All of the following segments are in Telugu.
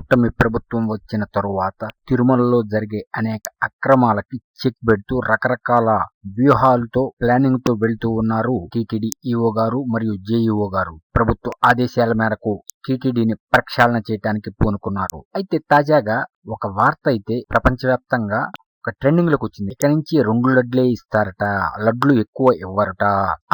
కూటమి ప్రభుత్వం వచ్చిన తరువాత తిరుమలలో జరిగే అనేక అక్రమాలకి చెక్ పెడుతూ రకరకాల వ్యూహాలతో ప్లానింగ్ తో వెళ్తూ ఉన్నారు టీటీడీ ఈఓ గారు మరియు జేఈఓ గారు. ప్రభుత్వ ఆదేశాల మేరకు టీటీడీని ప్రక్షాళన చేయడానికి పూనుకున్నారు. అయితే తాజాగా ఒక వార్త అయితే ప్రపంచవ్యాప్తంగా ఒక ట్రెండింగ్ లోకి వచ్చింది. ఇక నుంచి 2 లడ్లే ఇస్తారట, లడ్లు ఎక్కువ ఇవ్వరట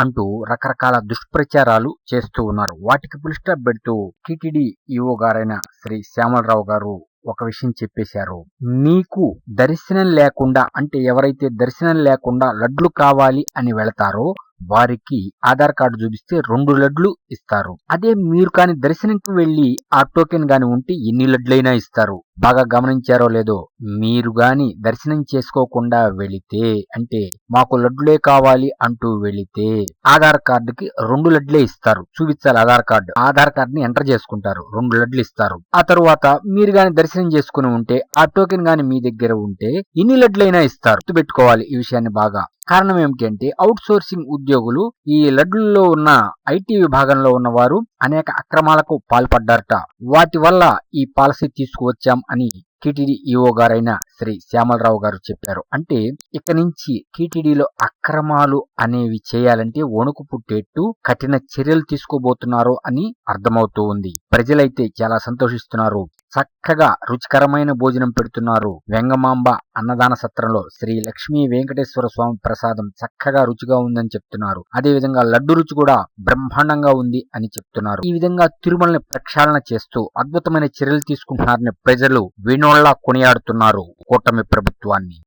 అంటూ రకరకాల దుష్ప్రచారాలు చేస్తూ ఉన్నారు. వాటికి ఫుల్ స్టాప్ పెడుతూ టీటీడీ ఈఓ గారైన శ్రీ శ్యామలరావు గారు ఒక విషయం చెప్పేశారు. మీకు దర్శనం లేకుండా, అంటే ఎవరైతే దర్శనం లేకుండా లడ్లు కావాలి అని వెళతారో వారికి ఆధార్ కార్డు చూపిస్తే 2 లడ్లు ఇస్తారు. అదే మీరు కాని దర్శనంకి వెళ్లి ఆ టోకెన్ గాని ఉంటే ఎన్ని లడ్లైనా ఇస్తారు. బాగా గమనించారో లేదో, మీరు గాని దర్శనం చేసుకోకుండా వెళితే, అంటే మాకు లడ్లే కావాలి అంటూ వెళితే ఆధార్ కార్డుకి 2 లడ్లే ఇస్తారు. చూపించాలి ఆధార్ కార్డుని ఎంటర్ చేసుకుంటారు, 2 లడ్లు ఇస్తారు. ఆ తరువాత మీరు గాని దర్శనం చేసుకుని ఉంటే, ఆ టోకెన్ గాని మీ దగ్గర ఉంటే ఎన్ని లడ్లైనా ఇస్తారు. గుర్తుపెట్టుకోవాలి ఈ విషయాన్ని బాగా. కారణం ఏమిటంటే అవుట్ సోర్సింగ్ ఉద్యోగులు ఈ లడ్లలో ఉన్న ఐటీ విభాగంలో ఉన్నవారు అనేక అక్రమాలకు పాల్పడ్డారట. వాటి వల్ల ఈ పాలసీ తీసుకువచ్చాం అని టీటీడీ ఈఓ గారైన శ్రీ శ్యామలరావు గారు చెప్పారు. అంటే ఇక నుంచి టీటీడీలో అక్రమాలు అనేవి చేయాలంటే వణుకు పుట్టేట్టు కఠిన చర్యలు తీసుకోబోతున్నారు అని అర్థమవుతూ ఉంది. ప్రజలైతే చాలా సంతోషిస్తున్నారు. చక్కగా రుచికరమైన భోజనం పెడుతున్నారు. వెంగమాంబ అన్నదాన సత్రంలో శ్రీ లక్ష్మీ వెంకటేశ్వర స్వామి ప్రసాదం చక్కగా రుచిగా ఉందని చెప్తున్నారు. అదే విధంగా లడ్డు రుచి కూడా బ్రహ్మాండంగా ఉంది అని చెప్తున్నారు. ఈ విధంగా తిరుమలని ప్రక్షాళన చేస్తూ అద్భుతమైన చర్యలు తీసుకుంటున్నారని ప్రజలు వేణోళ్లా కొనియాడుతున్నారు కూటమి ప్రభుత్వాన్ని.